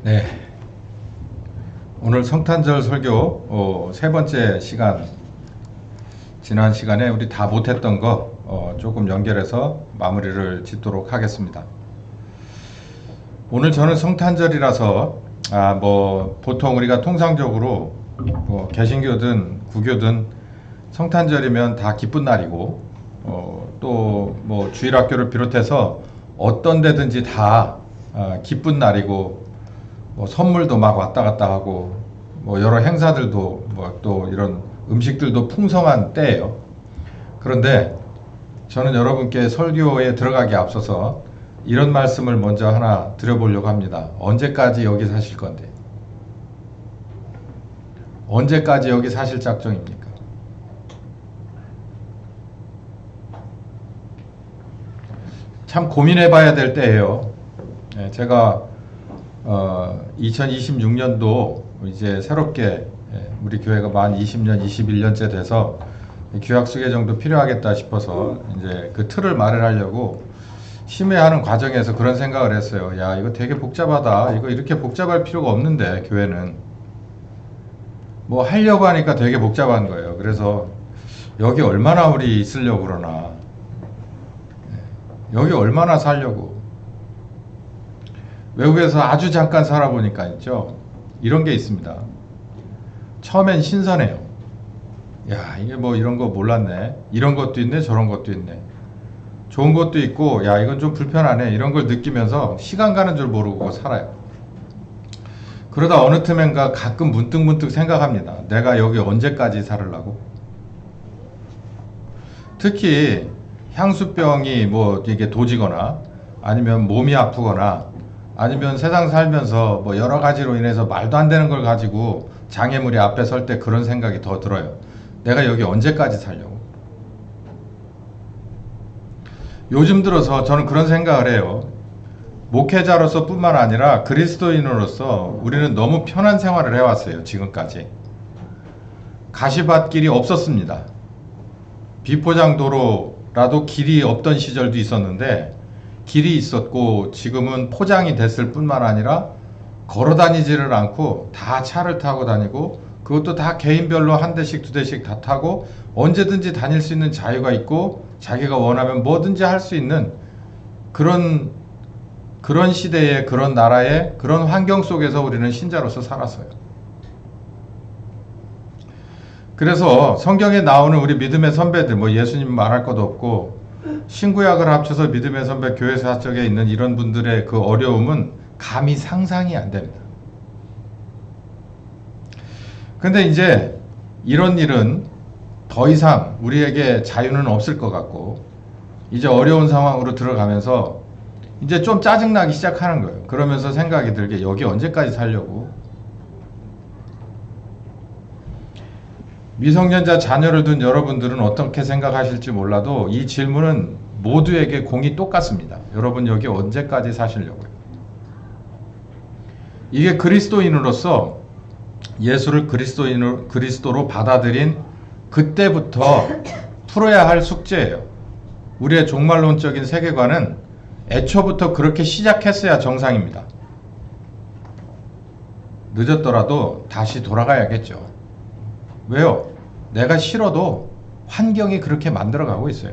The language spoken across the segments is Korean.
네, 오늘 성탄절 설교 세 번째 시간, 지난 시간에 우리 다 못했던 거 조금 연결해서 마무리를 짓도록 하겠습니다. 오늘 저는 성탄절이라서 보통 우리가 통상적으로 개신교든 구교든 성탄절이면 다 기쁜 날이고 또 주일학교를 비롯해서 어떤 데든지 다 기쁜 날이고 선물도 막 왔다 갔다 하고 여러 행사들도 또 이런 음식들도 풍성한 때예요. 그런데 저는 여러분께 설교에 들어가기 앞서서 이런 말씀을 먼저 하나 드려보려고 합니다. 언제까지 여기 사실 건데? 언제까지 여기 사실 작정입니까? 참 고민해 봐야 될 때예요. 제가 2026년도 이제 새롭게 우리 교회가 만 20년, 21년째 돼서 교학수계 정도 필요하겠다 싶어서 이제 그 틀을 마련하려고 심의하는 과정에서 그런 생각을 했어요. 야, 이거 되게 복잡하다. 이거 이렇게 복잡할 필요가 없는데, 교회는. 하려고 하니까 되게 복잡한 거예요. 그래서 여기 얼마나 우리 있으려고 그러나. 여기 얼마나 살려고. 외국에서 아주 잠깐 살아보니까 있죠. 이런 게 있습니다. 처음엔 신선해요. 야, 이게 이런 거 몰랐네. 이런 것도 있네, 저런 것도 있네. 좋은 것도 있고, 야, 이건 좀 불편하네. 이런 걸 느끼면서 시간 가는 줄 모르고 살아요. 그러다 어느 틈엔가 가끔 문득문득 생각합니다. 내가 여기 언제까지 살으려고? 특히 향수병이 이게 도지거나 아니면 몸이 아프거나 아니면 세상 살면서 여러 가지로 인해서 말도 안 되는 걸 가지고 장애물이 앞에 설 때 그런 생각이 더 들어요. 내가 여기 언제까지 살려고? 요즘 들어서 저는 그런 생각을 해요. 목회자로서 뿐만 아니라 그리스도인으로서 우리는 너무 편한 생활을 해왔어요. 지금까지. 가시밭길이 없었습니다. 비포장도로라도 길이 없던 시절도 있었는데 길이 있었고 지금은 포장이 됐을 뿐만 아니라 걸어 다니지를 않고 다 차를 타고 다니고 그것도 다 개인별로 한 대씩 두 대씩 다 타고 언제든지 다닐 수 있는 자유가 있고 자기가 원하면 뭐든지 할 수 있는 그런 시대에 그런 나라의 그런 환경 속에서 우리는 신자로서 살았어요. 그래서 성경에 나오는 우리 믿음의 선배들, 예수님 말할 것도 없고 신구약을 합쳐서 믿음의 선배 교회 사적에 있는 이런 분들의 그 어려움은 감히 상상이 안 됩니다. 근데 이제 이런 일은 더 이상 우리에게 자유는 없을 것 같고 이제 어려운 상황으로 들어가면서 이제 좀 짜증나기 시작하는 거예요. 그러면서 생각이 들게 여기 언제까지 살려고? 미성년자 자녀를 둔 여러분들은 어떻게 생각하실지 몰라도 이 질문은 모두에게 공이 똑같습니다. 여러분 여기 언제까지 사시려고요? 이게 그리스도인으로서 예수를 그리스도로 받아들인 그때부터 풀어야 할 숙제예요. 우리의 종말론적인 세계관은 애초부터 그렇게 시작했어야 정상입니다. 늦었더라도 다시 돌아가야겠죠. 왜요? 내가 싫어도 환경이 그렇게 만들어가고 있어요.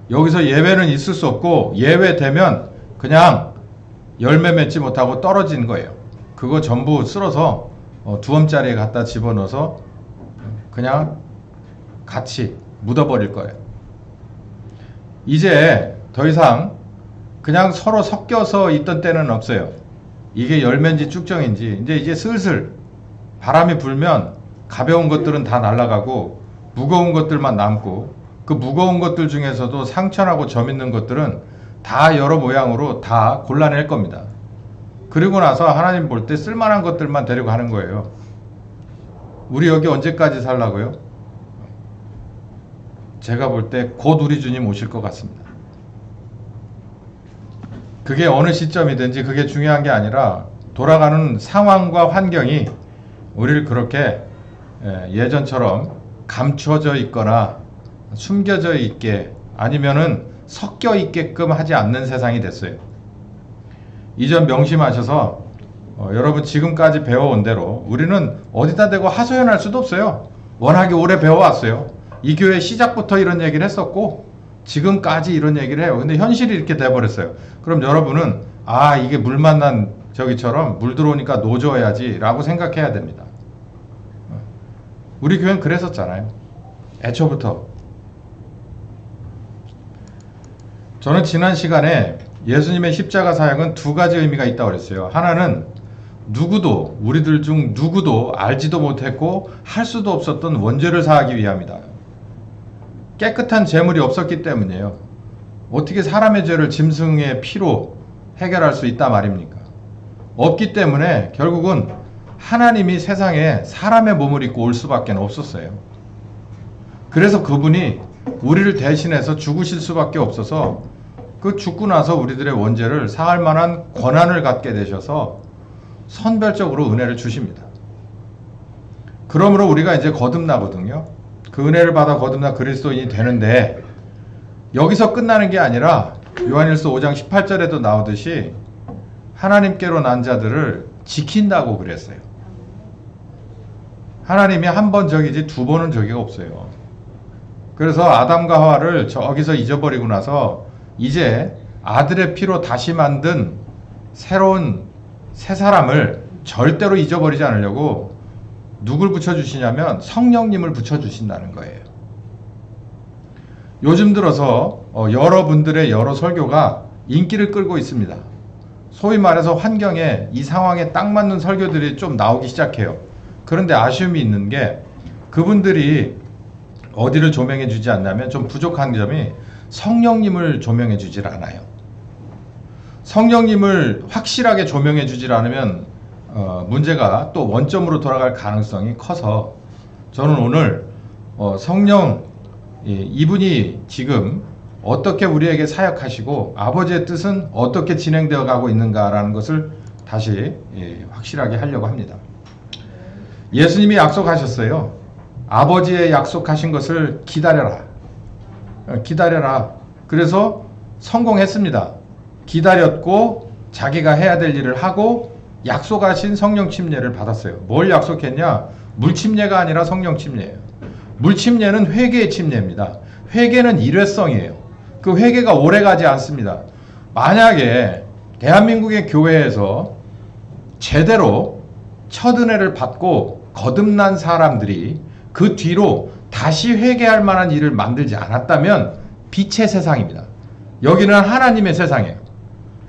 여기서 예외는 있을 수 없고 예외되면 그냥 열매 맺지 못하고 떨어진 거예요. 그거 전부 쓸어서 두엄짜리에 갖다 집어넣어서 그냥 같이 묻어버릴 거예요. 이제 더 이상 그냥 서로 섞여서 있던 때는 없어요. 이게 열매인지 쭉정인지 이제 슬슬 바람이 불면 가벼운 것들은 다 날아가고 무거운 것들만 남고 그 무거운 것들 중에서도 상처나고 점 있는 것들은 다 여러 모양으로 다 골라낼 겁니다. 그리고 나서 하나님 볼 때 쓸만한 것들만 데리고 가는 거예요. 우리 여기 언제까지 살라고요? 제가 볼 때 곧 우리 주님 오실 것 같습니다. 그게 어느 시점이든지 그게 중요한 게 아니라 돌아가는 상황과 환경이 우리를 그렇게 예전처럼 감춰져 있거나 숨겨져 있게 아니면은 섞여 있게끔 하지 않는 세상이 됐어요. 이 점 명심하셔서 여러분 지금까지 배워온 대로 우리는 어디다 대고 하소연할 수도 없어요. 워낙에 오래 배워왔어요. 이 교회 시작부터 이런 얘기를 했었고 지금까지 이런 얘기를 해요. 근데 현실이 이렇게 돼버렸어요. 그럼 여러분은 이게 물 만난 저기처럼 물 들어오니까 노져야지 라고 생각해야 됩니다. 우리 교회는 그랬었잖아요. 애초부터. 저는 지난 시간에 예수님의 십자가 사역은 두 가지 의미가 있다고 그랬어요. 하나는 누구도, 우리들 중 누구도 알지도 못했고 할 수도 없었던 원죄를 사하기 위함이다. 깨끗한 재물이 없었기 때문이에요. 어떻게 사람의 죄를 짐승의 피로 해결할 수 있단 말입니까? 없기 때문에 결국은 하나님이 세상에 사람의 몸을 입고 올 수밖에 없었어요. 그래서 그분이 우리를 대신해서 죽으실 수밖에 없어서 그 죽고 나서 우리들의 원죄를 사할 만한 권한을 갖게 되셔서 선별적으로 은혜를 주십니다. 그러므로 우리가 이제 거듭나거든요. 그 은혜를 받아 거듭나 그리스도인이 되는데 여기서 끝나는 게 아니라 요한일서 5장 18절에도 나오듯이 하나님께로 난 자들을 지킨다고 그랬어요. 하나님이 한 번 적이지 두 번은 적이가 없어요. 그래서 아담과 하와를 저기서 잊어버리고 나서 이제 아들의 피로 다시 만든 새로운 새 사람을 절대로 잊어버리지 않으려고 누굴 붙여주시냐면 성령님을 붙여주신다는 거예요. 요즘 들어서 여러분들의 여러 설교가 인기를 끌고 있습니다. 소위 말해서 환경에 이 상황에 딱 맞는 설교들이 좀 나오기 시작해요. 그런데 아쉬움이 있는 게 그분들이 어디를 조명해 주지 않냐면 좀 부족한 점이 성령님을 조명해 주질 않아요. 성령님을 확실하게 조명해 주질 않으면 문제가 또 원점으로 돌아갈 가능성이 커서 저는 오늘 성령 이분이 지금 어떻게 우리에게 사역하시고 아버지의 뜻은 어떻게 진행되어 가고 있는가라는 것을 다시 확실하게 하려고 합니다. 예수님이 약속하셨어요. 아버지의 약속하신 것을 기다려라. 기다려라. 그래서 성공했습니다. 기다렸고 자기가 해야 될 일을 하고 약속하신 성령 침례를 받았어요. 뭘 약속했냐? 물 침례가 아니라 성령 침례예요. 물 침례는 회개의 침례입니다. 회개는 일회성이에요. 그 회개가 오래가지 않습니다. 만약에 대한민국의 교회에서 제대로 첫 은혜를 받고 거듭난 사람들이 그 뒤로 다시 회개할 만한 일을 만들지 않았다면 빛의 세상입니다. 여기는 하나님의 세상이에요.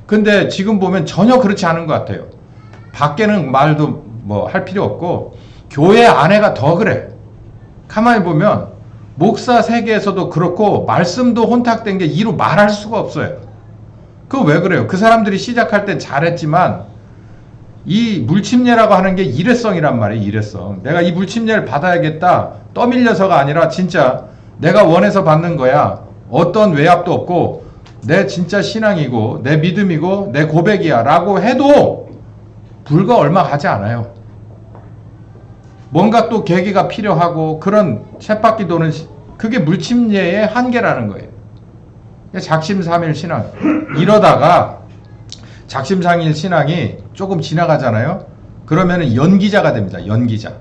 근데 지금 보면 전혀 그렇지 않은 것 같아요. 밖에는 말도 뭐 할 필요 없고 교회 안에가 더 그래. 가만히 보면 목사 세계에서도 그렇고 말씀도 혼탁된 게 이루 말할 수가 없어요. 그거 왜 그래요? 그 사람들이 시작할 땐 잘했지만 이 물침례라고 하는 게 일회성이란 말이에요. 일회성. 내가 이 물침례를 받아야겠다 떠밀려서가 아니라 진짜 내가 원해서 받는 거야. 어떤 외압도 없고 내 진짜 신앙이고 내 믿음이고 내 고백이야 라고 해도 불과 얼마 가지 않아요. 뭔가 또 계기가 필요하고 그런 쳇바퀴 도는 그게 물침례의 한계라는 거예요. 작심삼일 신앙. 이러다가 작심삼일 신앙이 조금 지나가잖아요. 그러면 연기자가 됩니다. 연기자.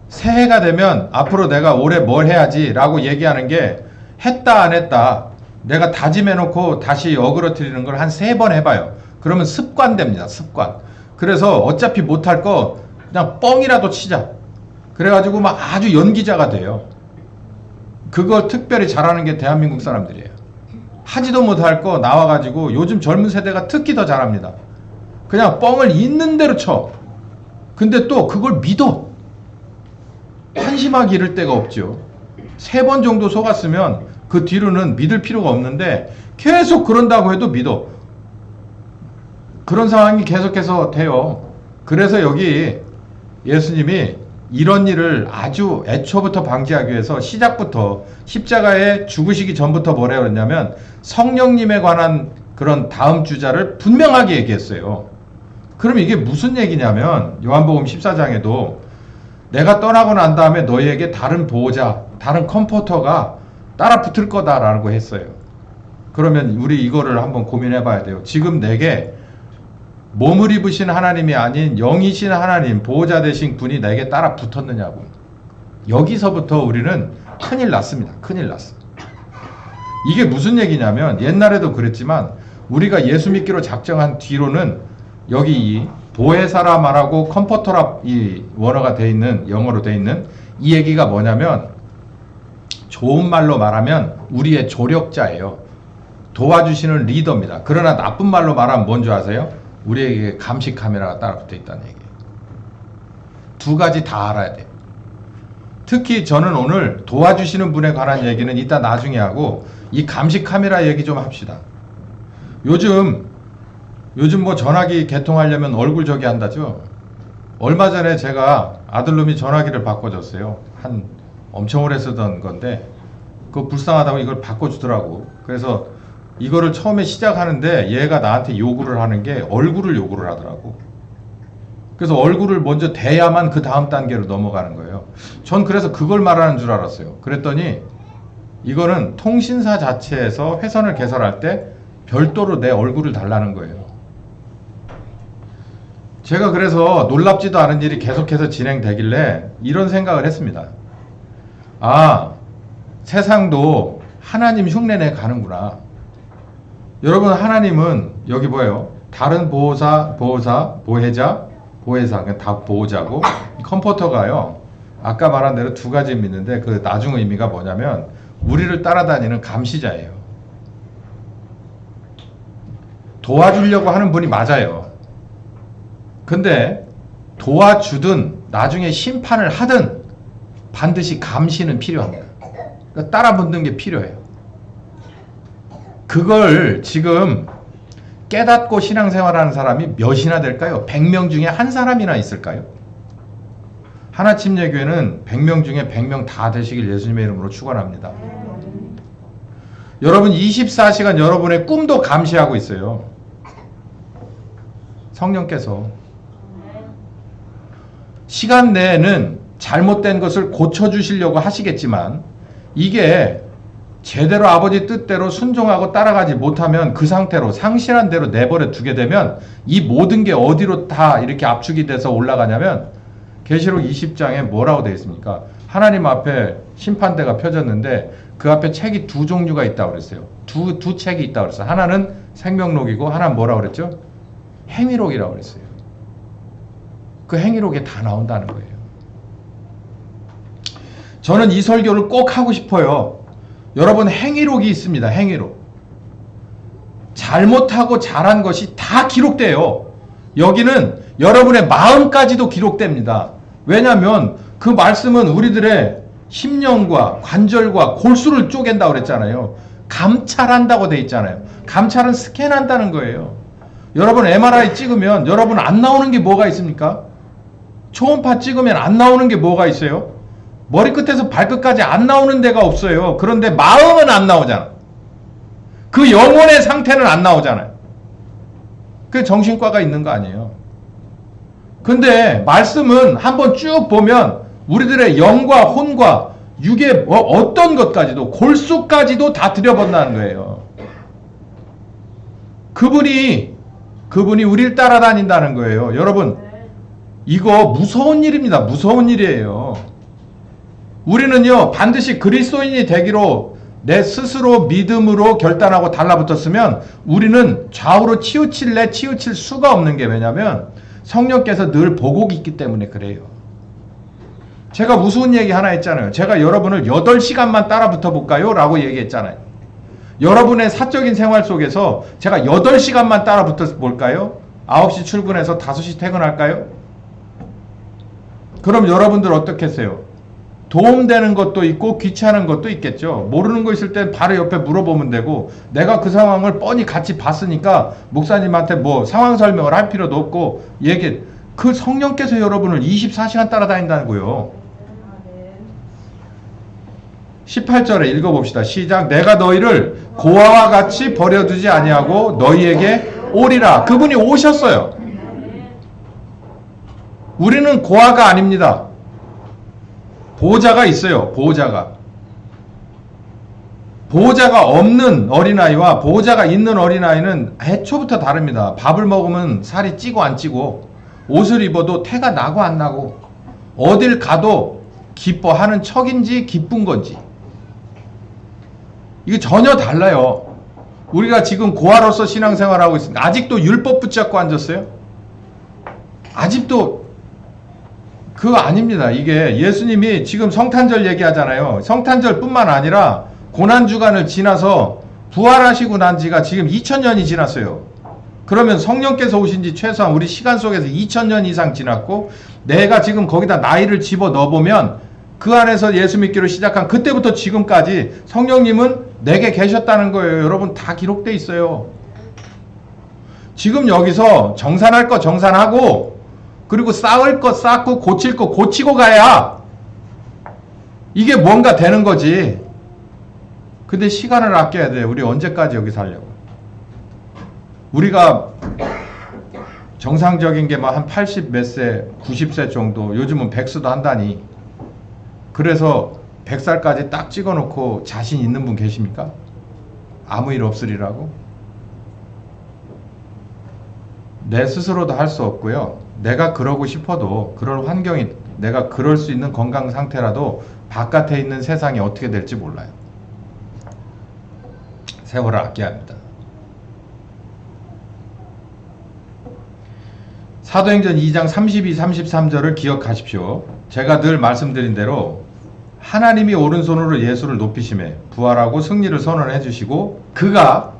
새해가 되면 앞으로 내가 올해 뭘 해야지 라고 얘기하는 게 했다 안 했다 내가 다짐해놓고 다시 어그러뜨리는 걸 한 3번 해봐요. 그러면 습관 됩니다. 습관. 그래서 어차피 못할 거 그냥 뻥이라도 치자. 그래가지고 막 아주 연기자가 돼요. 그걸 특별히 잘하는 게 대한민국 사람들이에요. 하지도 못할 거 나와가지고 요즘 젊은 세대가 특히 더 잘합니다. 그냥 뻥을 있는 대로 쳐. 근데 또 그걸 믿어. 한심하게 이를 데가 없죠. 3번 정도 속았으면 그 뒤로는 믿을 필요가 없는데 계속 그런다고 해도 믿어. 그런 상황이 계속해서 돼요. 그래서 여기 예수님이 이런 일을 아주 애초부터 방지하기 위해서 시작부터 십자가에 죽으시기 전부터 뭐라 그랬냐면 성령님에 관한 그런 다음 주자를 분명하게 얘기했어요. 그럼 이게 무슨 얘기냐면 요한복음 14장에도 내가 떠나고 난 다음에 너희에게 다른 보호자, 다른 컴포터가 따라 붙을 거다라고 했어요. 그러면 우리 이거를 한번 고민해 봐야 돼요. 지금 내게 몸을 입으신 하나님이 아닌 영이신 하나님, 보호자 되신 분이 내게 따라 붙었느냐고. 여기서부터 우리는 큰일 났습니다. 큰일 났어. 이게 무슨 얘기냐면 옛날에도 그랬지만 우리가 예수 믿기로 작정한 뒤로는 여기 이 보혜사라 말하고 컴포터라 이 원어가 돼 있는, 영어로 돼 있는 이 얘기가 뭐냐면 좋은 말로 말하면 우리의 조력자예요. 도와주시는 리더입니다. 그러나 나쁜 말로 말하면 뭔지 아세요? 우리에게 감시 카메라가 따라 붙어 있다는 얘기예요. 두 가지 다 알아야 돼요. 특히 저는 오늘 도와주시는 분에 관한 얘기는 이따 나중에 하고 이 감시 카메라 얘기 좀 합시다. 요즘 뭐 전화기 개통하려면 얼굴 저기 한다죠. 얼마 전에 제가 아들놈이 전화기를 바꿔줬어요. 한 엄청 오래 쓰던 건데 그거 불쌍하다고 이걸 바꿔주더라고. 그래서 이거를 처음에 시작하는데 얘가 나한테 요구를 하는 게 얼굴을 요구를 하더라고. 그래서 얼굴을 먼저 대야만 그 다음 단계로 넘어가는 거예요. 전 그래서 그걸 말하는 줄 알았어요. 그랬더니 이거는 통신사 자체에서 회선을 개설할 때 별도로 내 얼굴을 달라는 거예요. 제가 그래서 놀랍지도 않은 일이 계속해서 진행되길래 이런 생각을 했습니다. 아, 세상도 하나님 흉내내 가는구나. 여러분, 하나님은 여기 뭐예요? 다른 보혜자, 다 보호자고, 컴포터가요. 아까 말한 대로 두 가지 의미인데 그 나중 의미가 뭐냐면 우리를 따라다니는 감시자예요. 도와주려고 하는 분이 맞아요. 근데 도와주든 나중에 심판을 하든 반드시 감시는 필요합니다. 그러니까 따라붙는 게 필요해요. 그걸 지금 깨닫고 신앙생활하는 사람이 몇이나 될까요? 100명 중에 한 사람이나 있을까요? 하나침례교회는 100명 중에 100명 다 되시길 예수님의 이름으로 축원합니다. 여러분 24시간 여러분의 꿈도 감시하고 있어요. 성령께서 시간 내에는 잘못된 것을 고쳐주시려고 하시겠지만 이게 제대로 아버지 뜻대로 순종하고 따라가지 못하면 그 상태로 상실한 대로 내버려 두게 되면 이 모든 게 어디로 다 이렇게 압축이 돼서 올라가냐면 계시록 20장에 뭐라고 되어 있습니까? 하나님 앞에 심판대가 펴졌는데 그 앞에 책이 두 종류가 있다고 그랬어요. 두 책이 있다고 그랬어요. 하나는 생명록이고 하나는 뭐라고 그랬죠? 행위록이라고 그랬어요. 그 행위록에 다 나온다는 거예요. 저는 이 설교를 꼭 하고 싶어요. 여러분 행위록이 있습니다. 행위록. 잘못하고 잘한 것이 다 기록돼요. 여기는 여러분의 마음까지도 기록됩니다. 왜냐하면 그 말씀은 우리들의 심령과 관절과 골수를 쪼갠다고 그랬잖아요. 감찰한다고 돼 있잖아요. 감찰은 스캔한다는 거예요. 여러분 MRI 찍으면 여러분 안 나오는 게 뭐가 있습니까? 초음파 찍으면 안 나오는 게 뭐가 있어요? 머리끝에서 발끝까지 안 나오는 데가 없어요. 그런데 마음은 안 나오잖아. 그 영혼의 상태는 안 나오잖아요. 그게 정신과가 있는 거 아니에요. 근데 말씀은 한번 쭉 보면 우리들의 영과 혼과 육의 어떤 것까지도 골수까지도 다 들여본다는 거예요. 그분이 우리를 따라다닌다는 거예요. 여러분 이거 무서운 일입니다. 무서운 일이에요. 우리는요 반드시 그리스도인이 되기로 내 스스로 믿음으로 결단하고 달라붙었으면 우리는 좌우로 치우칠 수가 없는 게 왜냐면 성령께서 늘 보고 있기 때문에 그래요. 제가 무서운 얘기 하나 했잖아요. 제가 여러분을 8시간만 따라붙어 볼까요? 라고 얘기했잖아요. 여러분의 사적인 생활 속에서 제가 8시간만 따라붙어 볼까요? 9시 출근해서 5시 퇴근할까요? 그럼 여러분들 어떻겠어요? 도움되는 것도 있고 귀찮은 것도 있겠죠. 모르는 거 있을 땐 바로 옆에 물어보면 되고 내가 그 상황을 뻔히 같이 봤으니까 목사님한테 뭐 상황 설명을 할 필요도 없고 그 성령께서 여러분을 24시간 따라다닌다는 거예요. 18절에 읽어봅시다. 시작. 내가 너희를 고아와 같이 버려두지 아니하고 너희에게 오리라. 그분이 오셨어요. 우리는 고아가 아닙니다. 보호자가 있어요. 보호자가. 보호자가 없는 어린아이와 보호자가 있는 어린아이는 애초부터 다릅니다. 밥을 먹으면 살이 찌고 안 찌고, 옷을 입어도 태가 나고 안 나고, 어딜 가도 기뻐하는 척인지 기쁜 건지, 이게 전혀 달라요. 우리가 지금 고아로서 신앙생활하고 있습니다. 아직도 율법 붙잡고 앉았어요? 아직도 그거 아닙니다. 이게 예수님이 지금 성탄절 얘기하잖아요. 성탄절뿐만 아니라 고난주간을 지나서 부활하시고 난 지가 지금 2000년이 지났어요. 그러면 성령께서 오신 지 최소한 우리 시간 속에서 2000년 이상 지났고, 내가 지금 거기다 나이를 집어 넣어보면 그 안에서 예수 믿기로 시작한 그때부터 지금까지 성령님은 내게 계셨다는 거예요. 여러분, 다 기록돼 있어요. 지금 여기서 정산할 거 정산하고, 그리고 쌓을 거 쌓고 고칠 거 고치고 가야 이게 뭔가 되는 거지. 근데 시간을 아껴야 돼. 우리 언제까지 여기 살려고. 우리가 정상적인 게 막 한 80 몇 세, 90세 정도, 요즘은 100세도 한다니. 그래서 100살까지 딱 찍어놓고 자신 있는 분 계십니까? 아무 일 없으리라고? 내 스스로도 할 수 없고요. 내가 그러고 싶어도, 그럴 환경이, 내가 그럴 수 있는 건강 상태라도 바깥에 있는 세상이 어떻게 될지 몰라요. 세월을 아껴야 합니다. 사도행전 2장 32, 33절을 기억하십시오. 제가 늘 말씀드린 대로 하나님이 오른손으로 예수를 높이심에 부활하고 승리를 선언해 주시고, 그가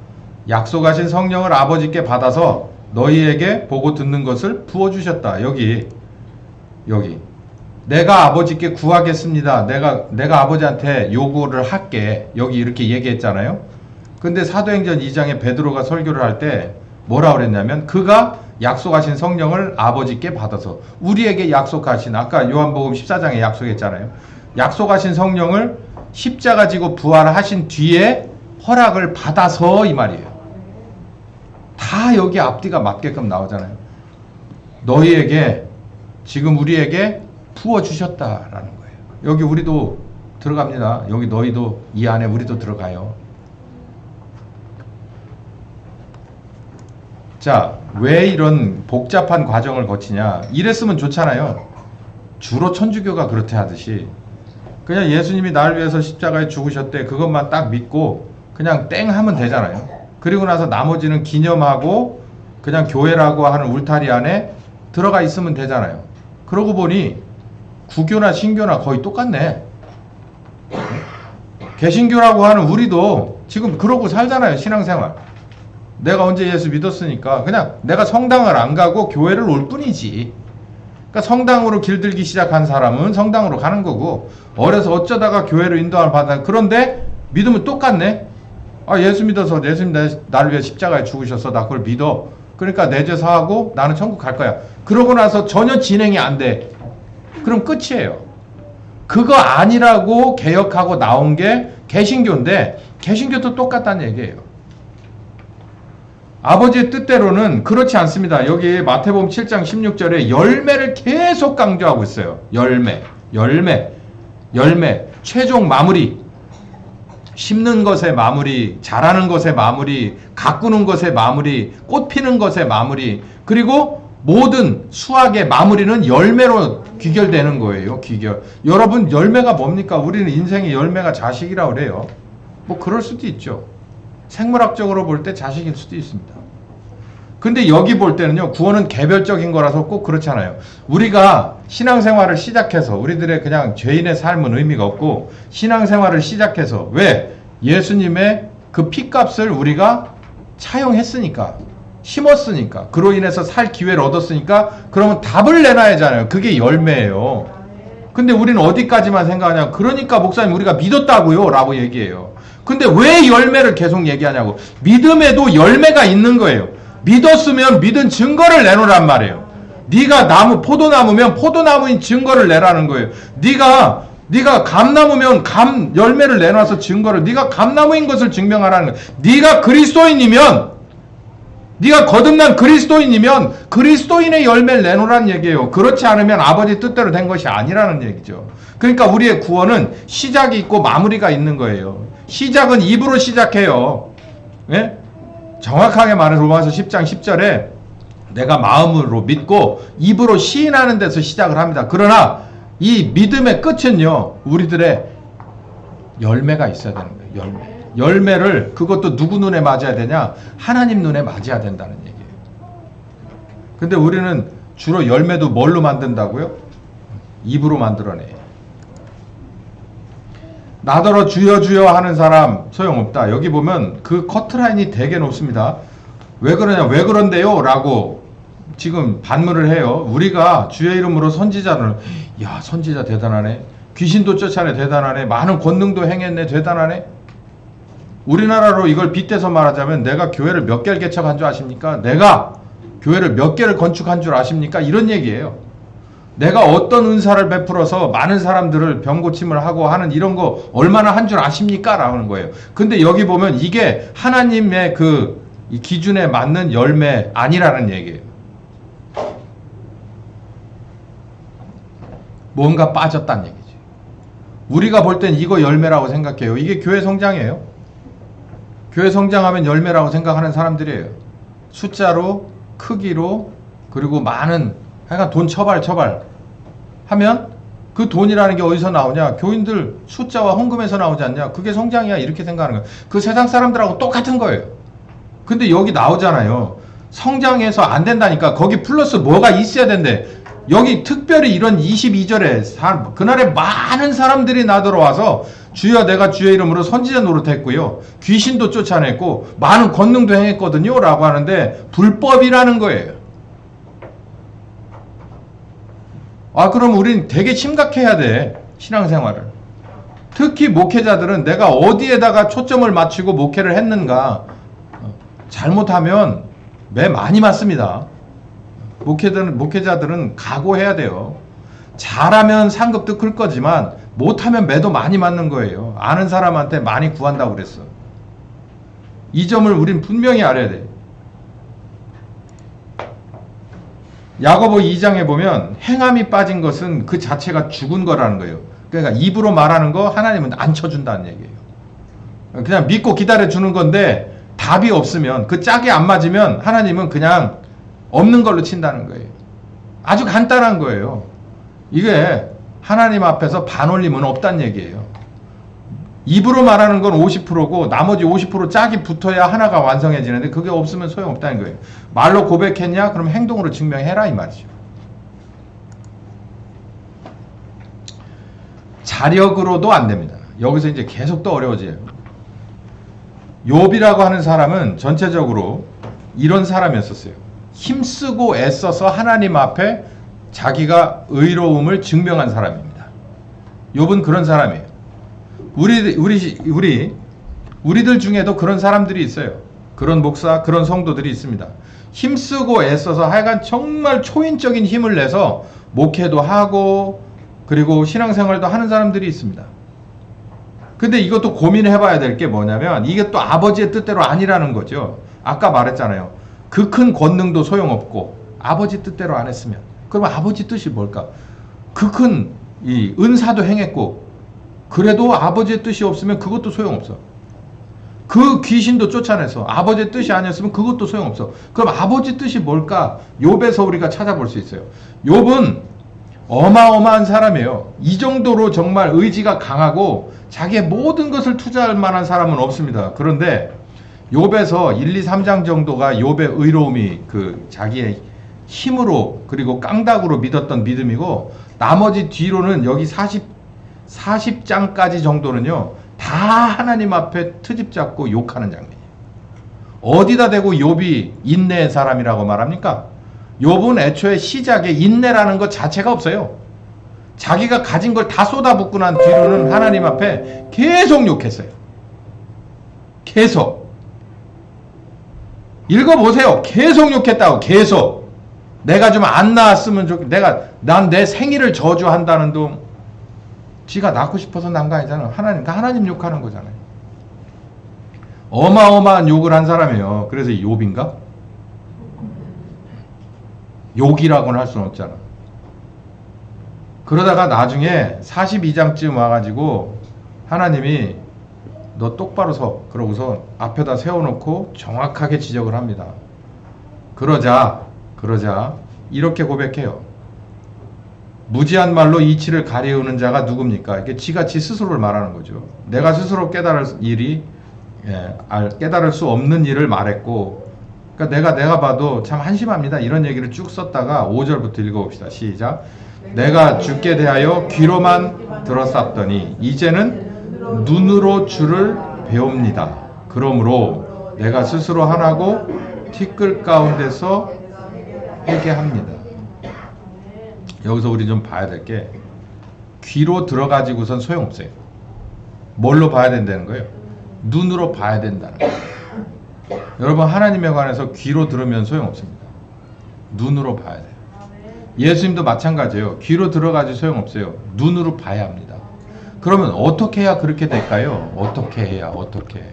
약속하신 성령을 아버지께 받아서 너희에게 보고 듣는 것을 부어주셨다. 여기 내가 아버지께 구하겠습니다. 내가 아버지한테 요구를 할게. 여기 이렇게 얘기했잖아요. 근데 사도행전 2장에 베드로가 설교를 할 때 뭐라 그랬냐면, 그가 약속하신 성령을 아버지께 받아서, 우리에게 약속하신, 아까 요한복음 14장에 약속했잖아요. 약속하신 성령을 십자가 지고 부활하신 뒤에 허락을 받아서, 이 말이에요. 다 여기 앞뒤가 맞게끔 나오잖아요. 너희에게, 지금 우리에게 부어주셨다라는 거예요. 여기 우리도 들어갑니다. 여기 너희도, 이 안에 우리도 들어가요. 자, 왜 이런 복잡한 과정을 거치냐? 이랬으면 좋잖아요. 주로 천주교가 그렇게 하듯이 그냥 예수님이 나를 위해서 십자가에 죽으셨대, 그것만 딱 믿고 그냥 땡 하면 되잖아요. 그리고 나서 나머지는 기념하고 그냥 교회라고 하는 울타리 안에 들어가 있으면 되잖아요. 그러고 보니 구교나 신교나 거의 똑같네. 개신교라고 하는 우리도 지금 그러고 살잖아요. 신앙생활. 내가 언제 예수 믿었으니까 그냥 내가 성당을 안 가고 교회를 올 뿐이지. 그러니까 성당으로 길들기 시작한 사람은 성당으로 가는 거고, 어려서 어쩌다가 교회로 인도함을 받아. 그런데 믿으면 똑같네. 아, 예수 믿어서, 예수님 나를 위해 십자가에 죽으셔서 나 그걸 믿어. 그러니까 내 죄 사하고 나는 천국 갈 거야. 그러고 나서 전혀 진행이 안 돼. 그럼 끝이에요. 그거 아니라고 개혁하고 나온 게 개신교인데, 개신교도 똑같다는 얘기예요. 아버지의 뜻대로는 그렇지 않습니다. 여기 마태복음 7장 16절에 열매를 계속 강조하고 있어요. 열매. 최종 마무리. 심는 것의 마무리, 자라는 것의 마무리, 가꾸는 것의 마무리, 꽃 피는 것의 마무리, 그리고 모든 수학의 마무리는 열매로 귀결되는 거예요. 귀결. 여러분, 열매가 뭡니까? 우리는 인생의 열매가 자식이라고 그래요. 뭐 그럴 수도 있죠. 생물학적으로 볼 때 자식일 수도 있습니다. 근데 여기 볼 때는요, 구원은 개별적인 거라서 꼭 그렇잖아요. 우리가 신앙생활을 시작해서, 우리들의 그냥 죄인의 삶은 의미가 없고, 신앙생활을 시작해서, 왜? 예수님의 그 피값을 우리가 차용했으니까, 심었으니까, 그로 인해서 살 기회를 얻었으니까, 그러면 답을 내놔야 하잖아요. 그게 열매예요. 근데 우리는 어디까지만 생각하냐? 그러니까 목사님 우리가 믿었다고요 라고 얘기해요. 근데 왜 열매를 계속 얘기하냐고. 믿음에도 열매가 있는 거예요. 믿었으면 믿은 증거를 내놓으란 말이에요. 네가 포도나무면 포도나무인 증거를 내라는 거예요. 네가 감나무면 감 열매를 내놔서 증거를, 네가 감나무인 것을 증명하라는 거예요. 네가 그리스도인이면, 네가 거듭난 그리스도인이면 그리스도인의 열매를 내놓으라는 얘기예요. 그렇지 않으면 아버지 뜻대로 된 것이 아니라는 얘기죠. 그러니까 우리의 구원은 시작이 있고 마무리가 있는 거예요. 시작은 입으로 시작해요. 예? 정확하게 말해서 로마서 10장 10절에 내가 마음으로 믿고 입으로 시인하는 데서 시작을 합니다. 그러나 이 믿음의 끝은요, 우리들의 열매가 있어야 되는 거예요. 열매를 그것도 누구 눈에 맞아야 되냐? 하나님 눈에 맞아야 된다는 얘기예요. 근데 우리는 주로 열매도 뭘로 만든다고요? 입으로 만들어내. 나더러 주여 주여 하는 사람 소용없다. 여기 보면 그 커트라인이 되게 높습니다. 왜 그러냐? 왜 그런데요? 라고 지금 반문을 해요. 우리가 주의 이름으로 선지자를, 야, 선지자 대단하네. 귀신도 쫓아내 대단하네. 많은 권능도 행했네 대단하네. 우리나라로 이걸 빗대서 말하자면 내가 교회를 몇 개를 개척한 줄 아십니까? 내가 교회를 몇 개를 건축한 줄 아십니까? 이런 얘기예요. 내가 어떤 은사를 베풀어서 많은 사람들을 병고침을 하고 하는 이런 거 얼마나 한 줄 아십니까? 라는 거예요. 근데 여기 보면 이게 하나님의 그 기준에 맞는 열매 아니라는 얘기예요. 뭔가 빠졌다는 얘기지. 우리가 볼 땐 이거 열매라고 생각해요. 이게 교회 성장이에요. 교회 성장하면 열매라고 생각하는 사람들이에요. 숫자로, 크기로, 그리고 많은, 하여간 돈 처발 하면 그 돈이라는 게 어디서 나오냐? 교인들 숫자와 헌금에서 나오지 않냐? 그게 성장이야. 이렇게 생각하는 거예요. 그 세상 사람들하고 똑같은 거예요. 근데 여기 나오잖아요. 성장해서 안 된다니까. 거기 플러스 뭐가 있어야 된대. 여기 특별히 이런 22절에 그날에 많은 사람들이 나들어와서 주여 내가 주의 이름으로 선지자 노릇했고요. 귀신도 쫓아냈고 많은 권능도 행했거든요. 라고 하는데 불법이라는 거예요. 아, 그럼 우린 되게 심각해야 돼. 신앙생활을. 특히 목회자들은 내가 어디에다가 초점을 맞추고 목회를 했는가. 잘못하면 매 많이 맞습니다. 목회자들은 각오해야 돼요. 잘하면 상급도 클 거지만 못하면 매도 많이 맞는 거예요. 아는 사람한테 많이 구한다고 그랬어. 이 점을 우린 분명히 알아야 돼. 야고보 2장에 보면 행함이 빠진 것은 그 자체가 죽은 거라는 거예요. 그러니까 입으로 말하는 거 하나님은 안 쳐준다는 얘기예요. 그냥 믿고 기다려주는 건데 답이 없으면, 그 짝이 안 맞으면 하나님은 그냥 없는 걸로 친다는 거예요. 아주 간단한 거예요. 이게 하나님 앞에서 반올림은 없다는 얘기예요. 입으로 말하는 건 50%고 나머지 50% 짝이 붙어야 하나가 완성해지는데 그게 없으면 소용없다는 거예요. 말로 고백했냐? 그럼 행동으로 증명해라 이 말이죠. 자력으로도 안 됩니다. 여기서 이제 계속 또 어려워져요. 욥이라고 하는 사람은 전체적으로 이런 사람이었었어요. 힘쓰고 애써서 하나님 앞에 자기가 의로움을 증명한 사람입니다. 욥은 그런 사람이에요. 우리들 중에도 그런 사람들이 있어요. 그런 목사, 그런 성도들이 있습니다. 힘쓰고 애써서 하여간 정말 초인적인 힘을 내서 목회도 하고 그리고 신앙생활도 하는 사람들이 있습니다. 근데 이것도 고민해 봐야 될 게 뭐냐면 이게 또 아버지의 뜻대로 아니라는 거죠. 아까 말했잖아요. 그 큰 권능도 소용없고 아버지 뜻대로 안 했으면. 그럼 아버지 뜻이 뭘까? 그 큰 이 은사도 행했고 그래도 아버지의 뜻이 없으면 그것도 소용없어. 그 귀신도 쫓아내서 아버지의 뜻이 아니었으면 그것도 소용없어. 그럼 아버지 뜻이 뭘까? 욥에서 우리가 찾아볼 수 있어요. 욥은 어마어마한 사람이에요. 이 정도로 정말 의지가 강하고 자기의 모든 것을 투자할 만한 사람은 없습니다. 그런데 욥에서 1, 2, 3장 정도가 욥의 의로움이 그 자기의 힘으로 그리고 깡닥으로 믿었던 믿음이고 나머지 뒤로는 여기 40장까지 정도는요 다 하나님 앞에 트집 잡고 욕하는 장면이에요. 어디다 대고 욥이 인내의 사람이라고 말합니까? 욥은 애초에 시작에 인내라는 것 자체가 없어요. 자기가 가진 걸 다 쏟아붓고 난 뒤로는 하나님 앞에 계속 욕했어요. 계속. 읽어보세요. 계속 욕했다고. 계속. 내가 좀 안 낳았으면 난 내 생일을 저주한다는 둥. 지가 낳고 싶어서 난 거 아니잖아. 하나님 욕하는 거잖아요. 어마어마한 욕을 한 사람이에요. 그래서 욥인가? 욕이라고는 할 수는 없잖아. 그러다가 나중에 42장쯤 와가지고 하나님이 너 똑바로 서. 그러고서 앞에다 세워놓고 정확하게 지적을 합니다. 그러자 이렇게 고백해요. 무지한 말로 이치를 가리우는 자가 누굽니까? 이게 지가 스스로를 말하는 거죠. 내가 스스로 깨달을 수 없는 일을 말했고, 그러니까 내가 봐도 참 한심합니다. 이런 얘기를 쭉 썼다가 5절부터 읽어봅시다. 시작. 내가 주께 대하여 귀로만 들었었더니 이제는 눈으로 주를 배웁니다. 그러므로 내가 스스로 하나고 티끌 가운데서 회개합니다. 여기서 우리 좀 봐야 될 게, 귀로 들어가지고선 소용없어요. 뭘로 봐야 된다는 거예요? 눈으로 봐야 된다는 거예요. 여러분, 하나님에 관해서 귀로 들으면 소용없습니다. 눈으로 봐야 돼요. 예수님도 마찬가지예요. 귀로 들어가지 소용없어요. 눈으로 봐야 합니다. 그러면 어떻게 해야 그렇게 될까요? 어떻게.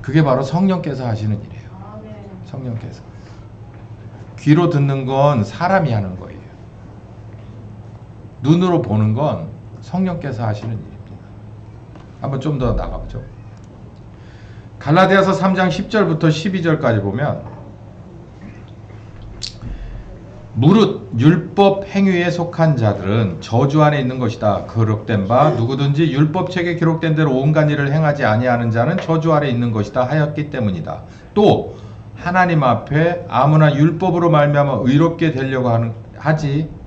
그게 바로 성령께서 하시는 일이에요. 성령께서. 귀로 듣는 건 사람이 하는 거예요. 눈으로 보는 건 성령께서 하시는 일입니다. 한번 좀 더 나가보죠. 갈라디아서 3장 10절부터 12절까지 보면, 무릇 율법 행위에 속한 자들은 저주 안에 있는 것이다. 기록된 바 누구든지 율법책에 기록된 대로 온갖 일을 행하지 아니하는 자는 저주 아래 있는 것이다 하였기 때문이다. 또 하나님 앞에 아무나 율법으로 말미암아 의롭게 되려고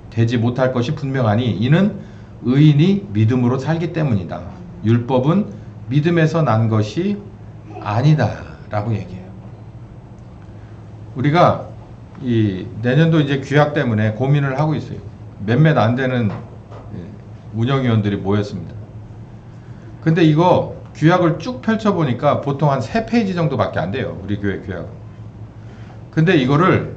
되지 못할 것이 분명하니 이는 의인이 믿음으로 살기 때문이다. 율법은 믿음에서 난 것이 아니다 라고 얘기해요. 우리가 이 내년도 이제 규약 때문에 고민을 하고 있어요. 몇몇 안 되는 운영위원들이 모였습니다. 근데 이거 규약을 쭉 펼쳐보니까 보통 한 3페이지 정도밖에 안 돼요. 우리 교회 규약은. 근데 이거를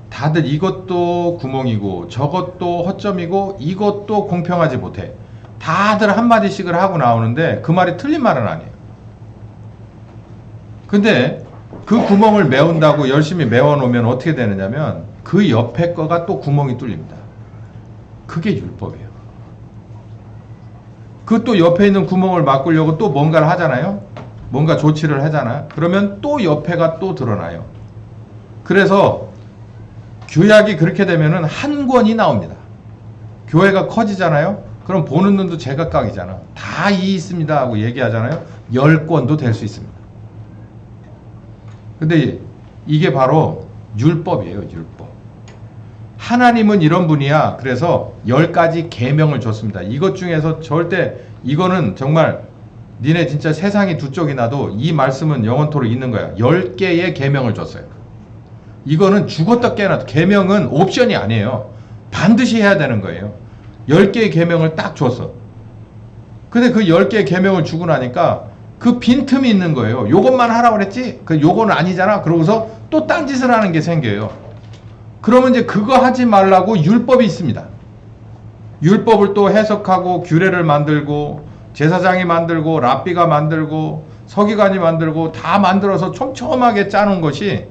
다들 이것도 구멍이고 저것도 허점이고 이것도 공평하지 못해. 다들 한마디씩을 하고 나오는데 그 말이 틀린 말은 아니에요. 근데 그 구멍을 메운다고 열심히 메워놓으면 어떻게 되느냐면 그 옆에 거가 또 구멍이 뚫립니다. 그게 율법이에요. 그 또 옆에 있는 구멍을 막으려고 또 뭔가를 하잖아요. 뭔가 조치를 하잖아요. 그러면 또 옆에가 또 드러나요. 그래서 규약이 그렇게 되면은 한 권이 나옵니다. 교회가 커지잖아요. 그럼 보는 눈도 제각각이잖아. 다 이 있습니다 하고 얘기하잖아요. 10권도 될 수 있습니다. 근데 이게 바로 율법이에요. 율법. 하나님은 이런 분이야. 그래서 10가지 계명을 줬습니다. 이것 중에서 절대 이거는 정말 니네 진짜 세상이 두 쪽이 나도 이 말씀은 영원토록 있는 거야. 10개의 계명을 줬어요. 이거는 죽었다 깨어나도 계명은 옵션이 아니에요. 반드시 해야 되는 거예요. 10개의 계명을 딱 줬어. 근데 그 10개의 계명을 주고 나니까 그 빈틈이 있는 거예요. 요것만 하라고 그랬지? 요거는 아니잖아. 그러고서 또 딴짓을 하는 게 생겨요. 그러면 이제 그거 하지 말라고 율법이 있습니다. 율법을 또 해석하고 규례를 만들고 제사장이 만들고 랍비가 만들고 서기관이 만들고 다 만들어서 촘촘하게 짜놓은 것이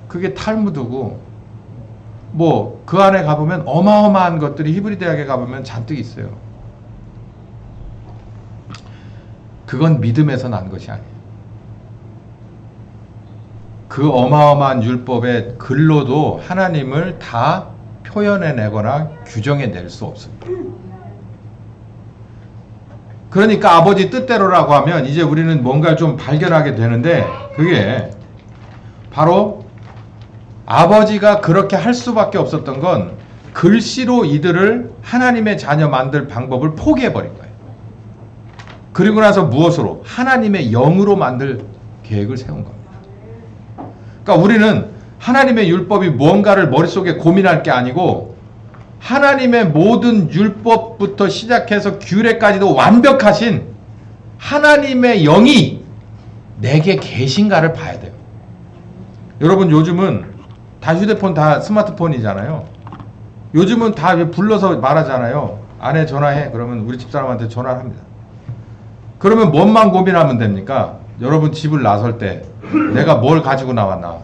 그게 탈무드고, 뭐 그 안에 가보면 어마어마한 것들이 히브리 대학에 가보면 잔뜩 있어요. 그건 믿음에서 난 것이 아니에요. 그 어마어마한 율법의 글로도 하나님을 다 표현해내거나 규정해낼 수 없습니다. 그러니까 아버지 뜻대로라고 하면 이제 우리는 뭔가를 좀 발견하게 되는데, 그게 바로 아버지가 그렇게 할 수밖에 없었던 건 글씨로 이들을 하나님의 자녀 만들 방법을 포기해버린 거예요. 그리고 나서 무엇으로? 하나님의 영으로 만들 계획을 세운 겁니다. 그러니까 우리는 하나님의 율법이 무언가를 머릿속에 고민할 게 아니고 하나님의 모든 율법부터 시작해서 규례까지도 완벽하신 하나님의 영이 내게 계신가를 봐야 돼요. 여러분, 요즘은 다 휴대폰 다 스마트폰이잖아요. 요즘은 다 불러서 말하잖아요. 아내 전화해. 그러면 우리 집사람한테 전화를 합니다. 그러면 뭔만 고민하면 됩니까? 여러분 집을 나설 때 내가 뭘 가지고 나왔나?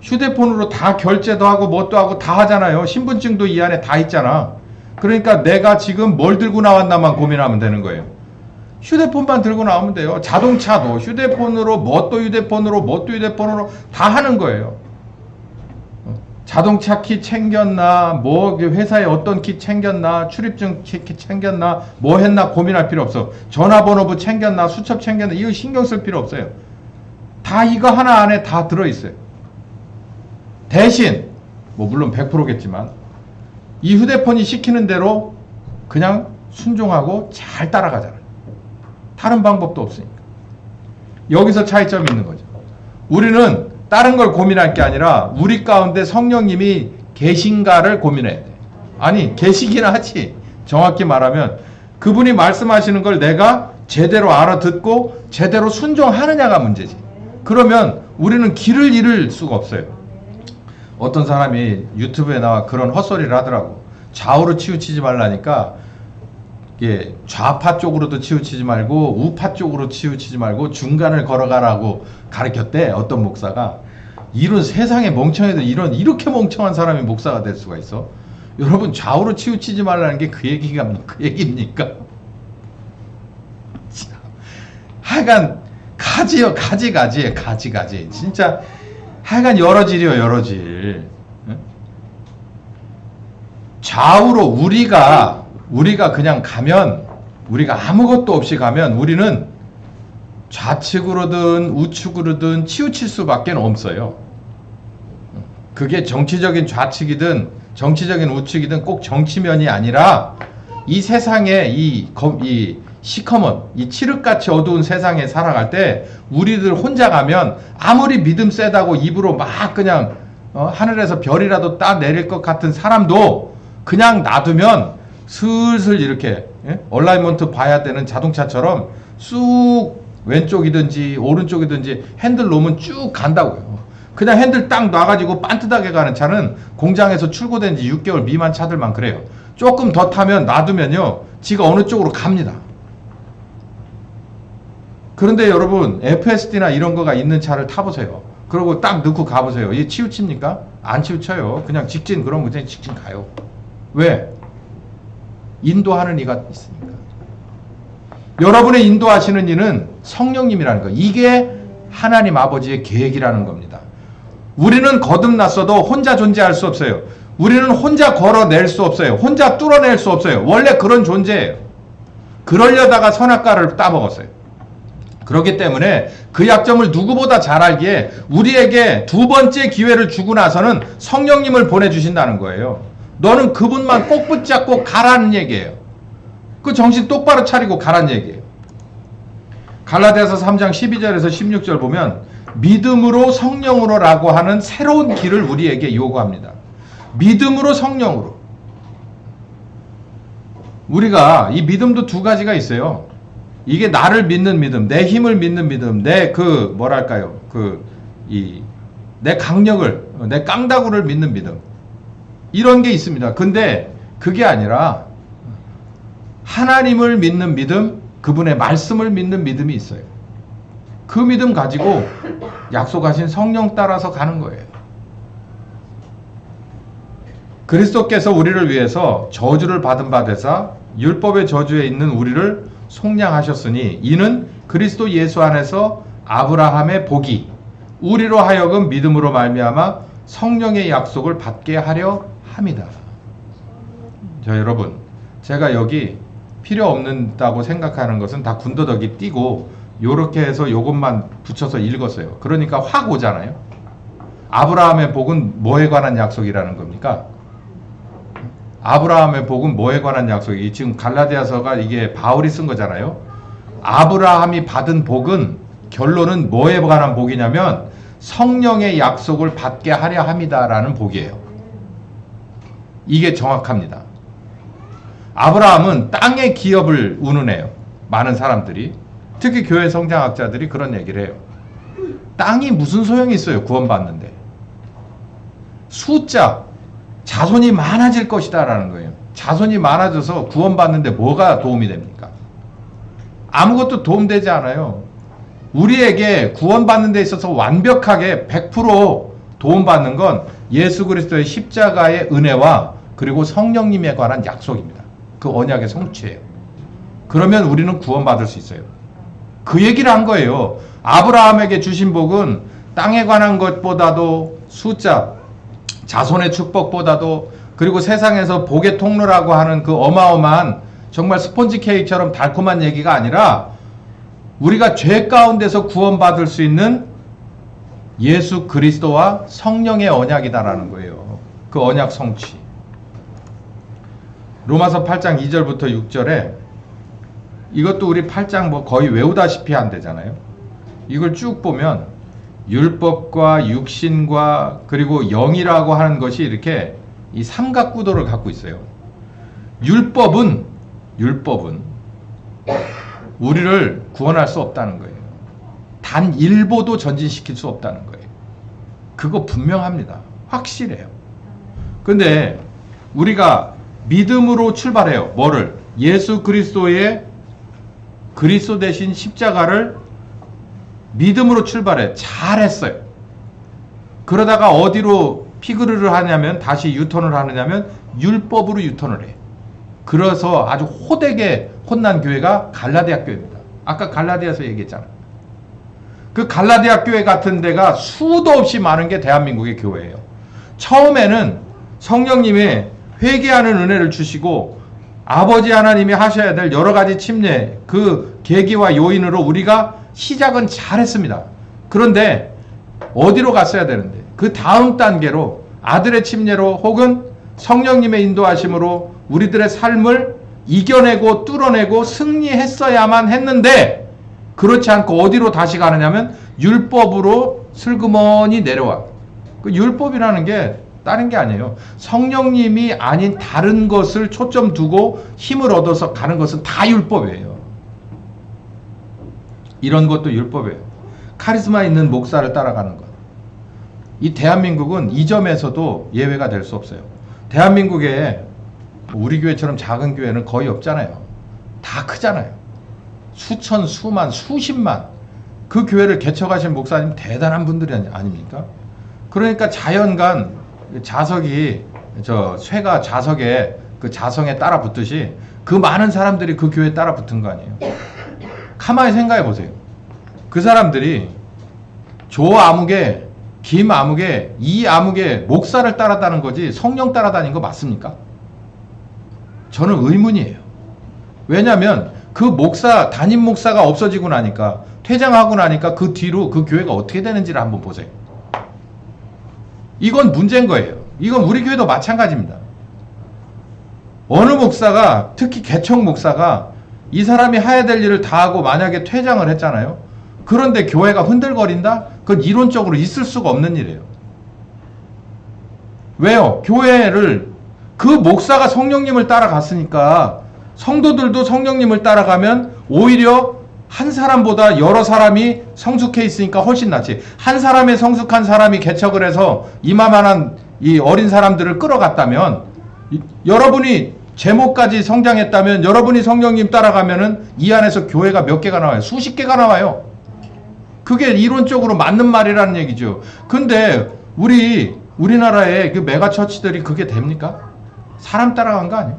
휴대폰으로 다 결제도 하고 뭣도 하고 다 하잖아요. 신분증도 이 안에 다 있잖아. 그러니까 내가 지금 뭘 들고 나왔나만 고민하면 되는 거예요. 휴대폰만 들고 나오면 돼요. 자동차도 휴대폰으로, 뭣도 휴대폰으로, 뭣도 휴대폰으로 다 하는 거예요. 자동차 키 챙겼나, 뭐 회사에 어떤 키 챙겼나, 출입증 키 챙겼나, 뭐 했나 고민할 필요 없어. 전화번호부 챙겼나, 수첩 챙겼나, 이거 신경 쓸 필요 없어요. 다 이거 하나 안에 다 들어있어요. 대신 뭐 물론 100%겠지만 이 휴대폰이 시키는 대로 그냥 순종하고 잘 따라가잖아요. 다른 방법도 없으니까. 여기서 차이점이 있는 거죠. 우리는 다른 걸 고민할 게 아니라 우리 가운데 성령님이 계신가를 고민해야 돼. 아니, 계시긴 하지. 정확히 말하면 그분이 말씀하시는 걸 내가 제대로 알아듣고 제대로 순종하느냐가 문제지. 그러면 우리는 길을 잃을 수가 없어요. 어떤 사람이 유튜브에 나와 그런 헛소리를 하더라고. 좌우로 치우치지 말라니까 예, 좌파 쪽으로도 치우치지 말고 우파 쪽으로 치우치지 말고 중간을 걸어가라고 가르쳤대. 어떤 목사가. 이런 세상에 멍청이들, 이렇게 멍청한 사람이 목사가 될 수가 있어? 여러분, 좌우로 치우치지 말라는 게 그 얘기입니까? 하여간 가지요. 가지. 진짜 하여간 여러 질이요, 여러 질. 좌우로 우리가 그냥 가면, 우리가 아무것도 없이 가면 우리는 좌측으로든 우측으로든 치우칠 수밖에 없어요. 그게 정치적인 좌측이든 정치적인 우측이든 꼭 정치면이 아니라 이 세상에 이 시커먼, 이 칠흑같이 어두운 세상에 살아갈 때 우리들 혼자 가면 아무리 믿음 세다고 입으로 막 그냥 하늘에서 별이라도 따 내릴 것 같은 사람도 그냥 놔두면 슬슬 이렇게 얼라이먼트 봐야 되는 자동차처럼 쑥 왼쪽이든지 오른쪽이든지 핸들 놓으면 쭉 간다고요. 그냥 핸들 딱 놔가지고 반듯하게 가는 차는 공장에서 출고된 지 6개월 미만 차들만 그래요. 조금 더 타면 놔두면요 지가 어느 쪽으로 갑니다. 그런데 여러분 FSD나 이런 거가 있는 차를 타보세요. 그리고 딱 넣고 가보세요. 이게 치우칩니까? 안 치우쳐요. 그냥 직진, 그럼 그냥 직진 가요. 왜? 인도하는 이가 있으니까. 여러분의 인도하시는 이는 성령님이라는 거. 이게 하나님 아버지의 계획이라는 겁니다. 우리는 거듭났어도 혼자 존재할 수 없어요. 우리는 혼자 걸어낼 수 없어요. 혼자 뚫어낼 수 없어요. 원래 그런 존재예요. 그러려다가 선악과를 따먹었어요. 그렇기 때문에 그 약점을 누구보다 잘 알기에 우리에게 두 번째 기회를 주고 나서는 성령님을 보내주신다는 거예요. 너는 그분만 꼭 붙잡고 가라는 얘기예요. 그 정신 똑바로 차리고 가라는 얘기예요. 갈라디아서 3장 12절에서 16절 보면 믿음으로 성령으로라고 하는 새로운 길을 우리에게 요구합니다. 믿음으로 성령으로. 우리가 이 믿음도 두 가지가 있어요. 이게 나를 믿는 믿음, 내 힘을 믿는 믿음, 내 내 강력을, 내 깡다구를 믿는 믿음. 이런 게 있습니다. 근데 그게 아니라 하나님을 믿는 믿음, 그분의 말씀을 믿는 믿음이 있어요. 그 믿음 가지고 약속하신 성령 따라서 가는 거예요. 그리스도께서 우리를 위해서 저주를 받은 바 되사 율법의 저주에 있는 우리를 속량하셨으니 이는 그리스도 예수 안에서 아브라함의 복이 우리로 하여금 믿음으로 말미암아 성령의 약속을 받게 하려 함이다. 자, 여러분, 제가 여기 필요 없는다고 생각하는 것은 다 군더더기 띄고 요렇게 해서 요것만 붙여서 읽었어요. 그러니까 확 오잖아요. 아브라함의 복은 뭐에 관한 약속이라는 겁니까? 아브라함의 복은 뭐에 관한 약속이? 지금 갈라디아서가 이게 바울이 쓴 거잖아요. 아브라함이 받은 복은 결론은 뭐에 관한 복이냐면 성령의 약속을 받게 하려 함이다라는 복이에요. 이게 정확합니다. 아브라함은 땅의 기업을 운운해요. 많은 사람들이. 특히 교회 성장학자들이 그런 얘기를 해요. 땅이 무슨 소용이 있어요, 구원받는데. 숫자, 자손이 많아질 것이다 라는 거예요. 자손이 많아져서 구원받는데 뭐가 도움이 됩니까? 아무것도 도움되지 않아요. 우리에게 구원받는 데 있어서 완벽하게 100% 도움받는 건 예수 그리스도의 십자가의 은혜와 그리고 성령님에 관한 약속입니다. 그 언약의 성취예요. 그러면 우리는 구원받을 수 있어요. 그 얘기를 한 거예요. 아브라함에게 주신 복은 땅에 관한 것보다도 숫자, 자손의 축복보다도, 그리고 세상에서 복의 통로라고 하는 그 어마어마한 정말 스폰지 케이크처럼 달콤한 얘기가 아니라 우리가 죄 가운데서 구원받을 수 있는 예수 그리스도와 성령의 언약이다라는 거예요. 그 언약 성취. 로마서 8장 2절부터 6절에 이것도 우리 8장 뭐 거의 외우다시피 한대잖아요. 이걸 쭉 보면 율법과 육신과 그리고 영이라고 하는 것이 이렇게 이 삼각구도를 갖고 있어요. 율법은 우리를 구원할 수 없다는 거예요. 단 일보도 전진시킬 수 없다는 거예요. 그거 분명합니다. 확실해요. 근데 우리가 믿음으로 출발해요. 뭐를? 예수 그리스도의 그리스도 대신 십자가를 믿음으로 출발해. 잘했어요. 그러다가 어디로 피그르를 하냐면, 다시 유턴을 하느냐면 율법으로 유턴을 해. 그래서 아주 호되게 혼난 교회가 갈라디아 교회입니다. 아까 갈라디아서 얘기했잖아요. 그 갈라디아 교회 같은 데가 수도 없이 많은 게 대한민국의 교회예요. 처음에는 성령님이 회개하는 은혜를 주시고 아버지 하나님이 하셔야 될 여러 가지 침례, 그 계기와 요인으로 우리가 시작은 잘했습니다. 그런데 어디로 갔어야 되는데, 그 다음 단계로 아들의 침례로 혹은 성령님의 인도하심으로 우리들의 삶을 이겨내고 뚫어내고 승리했어야만 했는데, 그렇지 않고 어디로 다시 가느냐면 율법으로 슬그머니 내려와. 그 율법이라는 게 다른 게 아니에요. 성령님이 아닌 다른 것을 초점 두고 힘을 얻어서 가는 것은 다 율법이에요. 이런 것도 율법이에요. 카리스마 있는 목사를 따라가는 것. 이 대한민국은 이 점에서도 예외가 될 수 없어요. 대한민국에 우리 교회처럼 작은 교회는 거의 없잖아요. 다 크잖아요. 수천, 수만, 수십만. 그 교회를 개척하신 목사님 대단한 분들이 아닙니까? 그러니까 자연간 자석이, 쇠가 자석에, 그 자성에 따라 붙듯이 그 많은 사람들이 그 교회에 따라 붙은 거 아니에요. 가만히 생각해 보세요. 그 사람들이 조 아무개, 김 아무개, 이 아무개 목사를 따라다는 거지 성령 따라다닌 거 맞습니까? 저는 의문이에요. 왜냐하면 그 목사, 담임 목사가 없어지고 나니까, 퇴장하고 나니까 그 뒤로 그 교회가 어떻게 되는지를 한번 보세요. 이건 문제인 거예요. 이건 우리 교회도 마찬가지입니다. 어느 목사가, 특히 개척 목사가 이 사람이 해야 될 일을 다 하고 만약에 퇴장을 했잖아요. 그런데 교회가 흔들거린다? 그건 이론적으로 있을 수가 없는 일이에요. 왜요? 교회를, 그 목사가 성령님을 따라갔으니까 성도들도 성령님을 따라가면 오히려 한 사람보다 여러 사람이 성숙해 있으니까 훨씬 낫지. 한 사람의 성숙한 사람이 개척을 해서 이마만한 이 어린 사람들을 끌어갔다면, 여러분이 제목까지 성장했다면, 여러분이 성령님 따라가면은 이 안에서 교회가 몇 개가 나와요? 수십 개가 나와요. 그게 이론적으로 맞는 말이라는 얘기죠. 근데 우리나라의 그 메가처치들이 그게 됩니까? 사람 따라간 거 아니에요?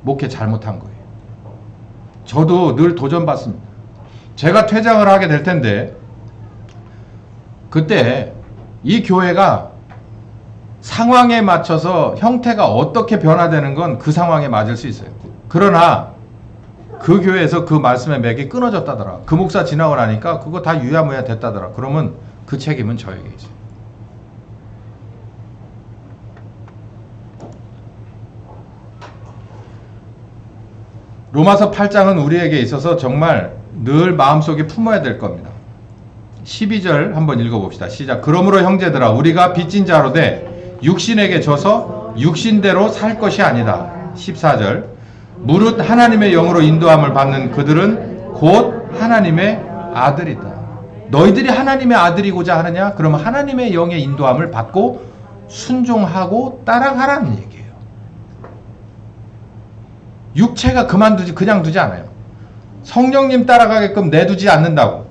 목회 잘못한 거예요. 저도 늘 도전받습니다. 제가 퇴장을 하게 될 텐데, 그때 이 교회가 상황에 맞춰서 형태가 어떻게 변화되는 건 그 상황에 맞을 수 있어요. 그러나 그 교회에서 그 말씀의 맥이 끊어졌다더라. 그 목사 지나고 나니까 그거 다 유야무야 됐다더라. 그러면 그 책임은 저에게 있어요. 로마서 8장은 우리에게 있어서 정말 늘 마음속에 품어야 될 겁니다. 12절 한번 읽어봅시다. 시작. 그러므로 형제들아, 우리가 빚진 자로 돼 육신에게 져서 육신대로 살 것이 아니다. 14절. 무릇 하나님의 영으로 인도함을 받는 그들은 곧 하나님의 아들이다. 너희들이 하나님의 아들이고자 하느냐? 그러면 하나님의 영의 인도함을 받고 순종하고 따라가라는 얘기예요. 육체가 그냥 두지 않아요. 성령님 따라가게끔 내두지 않는다고.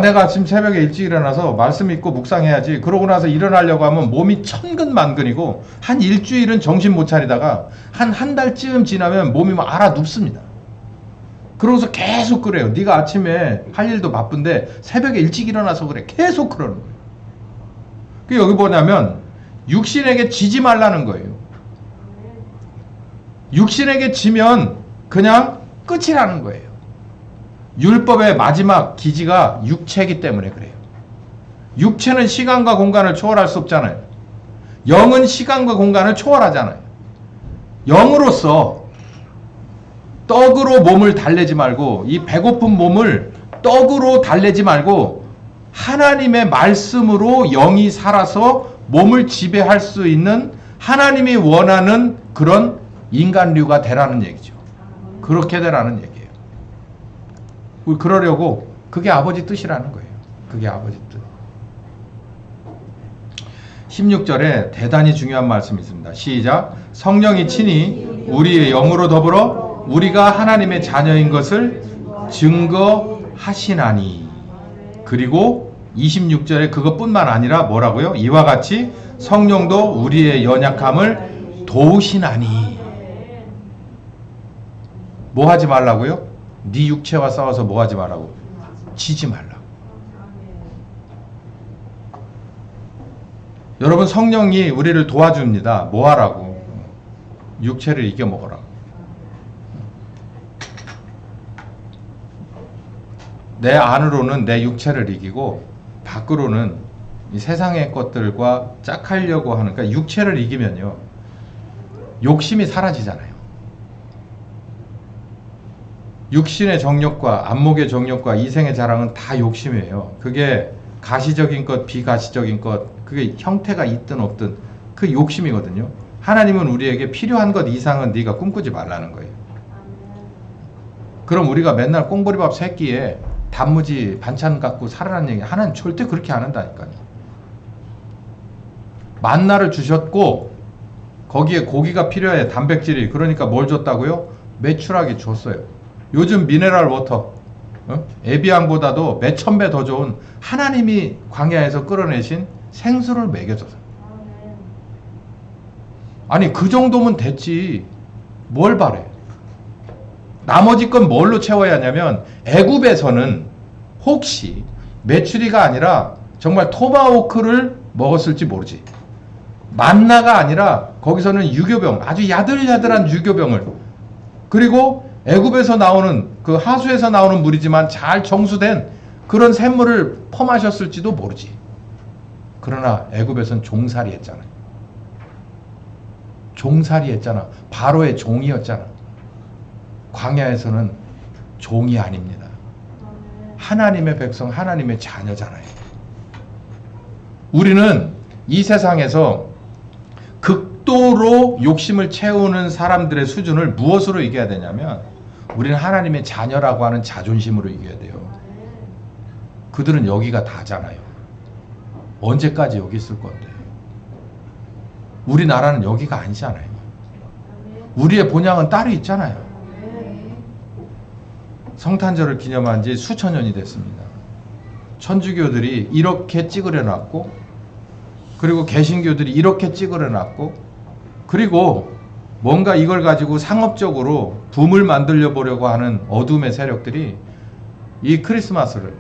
내가 아침 새벽에 일찍 일어나서 말씀 읽고 묵상해야지. 그러고 나서 일어나려고 하면 몸이 천근만근이고 한 일주일은 정신 못 차리다가 한 달쯤 지나면 몸이 막 알아 눕습니다. 그러고서 계속 그래요. 네가 아침에 할 일도 바쁜데 새벽에 일찍 일어나서 그래. 계속 그러는 거예요. 그 여기 뭐냐면 육신에게 지지 말라는 거예요. 육신에게 지면 그냥 끝이라는 거예요. 율법의 마지막 기지가 육체이기 때문에 그래요. 육체는 시간과 공간을 초월할 수 없잖아요. 영은 시간과 공간을 초월하잖아요. 영으로서 떡으로 몸을 달래지 말고, 이 배고픈 몸을 떡으로 달래지 말고 하나님의 말씀으로 영이 살아서 몸을 지배할 수 있는 하나님이 원하는 그런 인간류가 되라는 얘기죠. 그렇게 되라는 얘기예요. 우리 그러려고 그게 아버지 뜻이라는 거예요. 그게 아버지 뜻. 16절에 대단히 중요한 말씀이 있습니다. 시작. 성령이 친히 우리의 영으로 더불어 우리가 하나님의 자녀인 것을 증거하시나니. 그리고 26절에 그것뿐만 아니라 뭐라고요? 이와 같이 성령도 우리의 연약함을 도우시나니. 뭐 하지 말라고요? 네 육체와 싸워서 뭐 하지 말라고? 지지 말라고. 여러분, 성령이 우리를 도와줍니다. 뭐 하라고? 육체를 이겨먹으라고. 내 안으로는 내 육체를 이기고 밖으로는 이 세상의 것들과 짝하려고 하는, 그러니까 육체를 이기면요 욕심이 사라지잖아요. 육신의 정욕과 안목의 정욕과 이생의 자랑은 다 욕심이에요. 그게 가시적인 것, 비가시적인 것, 그게 형태가 있든 없든 그 욕심이거든요. 하나님은 우리에게 필요한 것 이상은 네가 꿈꾸지 말라는 거예요. 그럼 우리가 맨날 꽁보리밥 3끼에 단무지 반찬 갖고 살아라는 얘기, 하나님 절대 그렇게 안 한다니까요. 만나를 주셨고 거기에 고기가 필요해, 단백질이. 그러니까 뭘 줬다고요? 메추라기 줬어요. 요즘 미네랄 워터, 에비앙보다도 몇천 배 더 좋은 하나님이 광야에서 끌어내신 생수를 먹여줘서. 아니 그 정도면 됐지 뭘 바래. 나머지 건 뭘로 채워야 하냐면, 애굽에서는 혹시 메추리가 아니라 정말 토마호크를 먹었을지 모르지. 만나가 아니라 거기서는 유교병, 아주 야들야들한 유교병을, 그리고 애굽에서 나오는 그 하수에서 나오는 물이지만 잘 정수된 그런 샘물을 퍼마셨을지도 모르지. 그러나 애굽에서는 종살이 했잖아. 종살이 했잖아. 바로의 종이었잖아. 광야에서는 종이 아닙니다. 하나님의 백성, 하나님의 자녀잖아요. 우리는 이 세상에서 극도로 욕심을 채우는 사람들의 수준을 무엇으로 이겨야 되냐면, 우리는 하나님의 자녀라고 하는 자존심으로 이겨야 돼요. 그들은 여기가 다잖아요. 언제까지 여기 있을 건데. 우리나라는 여기가 아니잖아요. 우리의 본향은 따로 있잖아요. 성탄절을 기념한 지 수천 년이 됐습니다. 천주교들이 이렇게 찌그려 놨고, 그리고 개신교들이 이렇게 찌그려 놨고, 그리고 뭔가 이걸 가지고 상업적으로 붐을 만들려 보려고 하는 어둠의 세력들이 이 크리스마스를,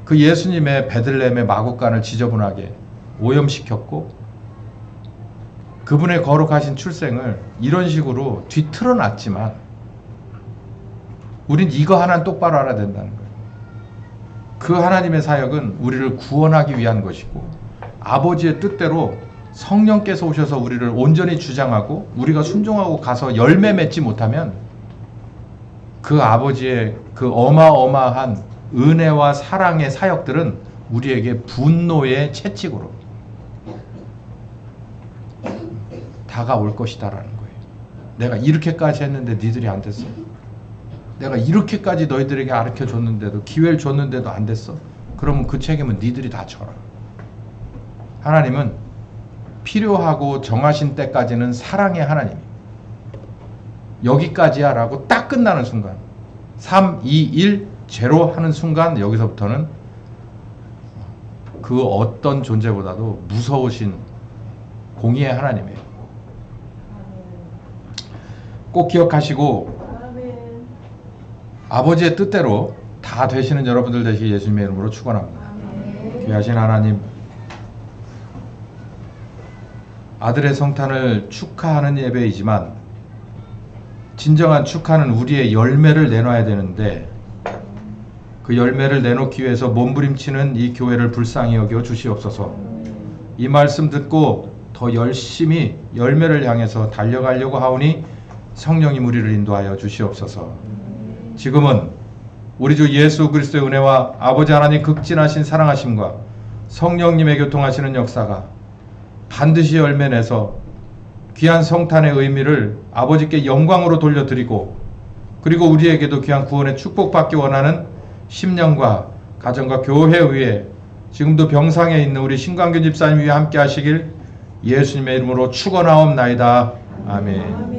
그 예수님의 베들레헴의 마구간을 지저분하게 오염시켰고, 그분의 거룩하신 출생을 이런 식으로 뒤틀어 놨지만, 우린 이거 하나는 똑바로 알아야 된다는 거예요. 그 하나님의 사역은 우리를 구원하기 위한 것이고, 아버지의 뜻대로 성령께서 오셔서 우리를 온전히 주장하고 우리가 순종하고 가서 열매 맺지 못하면 그 아버지의 그 어마어마한 은혜와 사랑의 사역들은 우리에게 분노의 채찍으로 다가올 것이다라는 거예요. 내가 이렇게까지 했는데 니들이 안 됐어? 내가 이렇게까지 너희들에게 가르쳐줬는데도, 기회를 줬는데도 안 됐어? 그러면 그 책임은 니들이 다 져라. 하나님은 필요하고 정하신 때까지는 사랑의 하나님, 여기까지야 라고 딱 끝나는 순간, 3, 2, 1 제로 하는 순간 여기서부터는 그 어떤 존재보다도 무서우신 공의의 하나님이에요. 꼭 기억하시고 아버지의 뜻대로 다 되시는 여러분들 되시기 예수님의 이름으로 축원합니다. 귀하신 하나님, 아들의 성탄을 축하하는 예배이지만 진정한 축하는 우리의 열매를 내놔야 되는데 그 열매를 내놓기 위해서 몸부림치는 이 교회를 불쌍히 여겨 주시옵소서. 이 말씀 듣고 더 열심히 열매를 향해서 달려가려고 하오니 성령님 우리를 인도하여 주시옵소서. 지금은 우리 주 예수 그리스도의 은혜와 아버지 하나님 극진하신 사랑하심과 성령님의 교통하시는 역사가 반드시 열매내서 귀한 성탄의 의미를 아버지께 영광으로 돌려드리고 그리고 우리에게도 귀한 구원의 축복받기 원하는 심령과 가정과 교회 위에 지금도 병상에 있는 우리 신광균 집사님 위에 함께 하시길 예수님의 이름으로 축원하옵나이다. 아멘.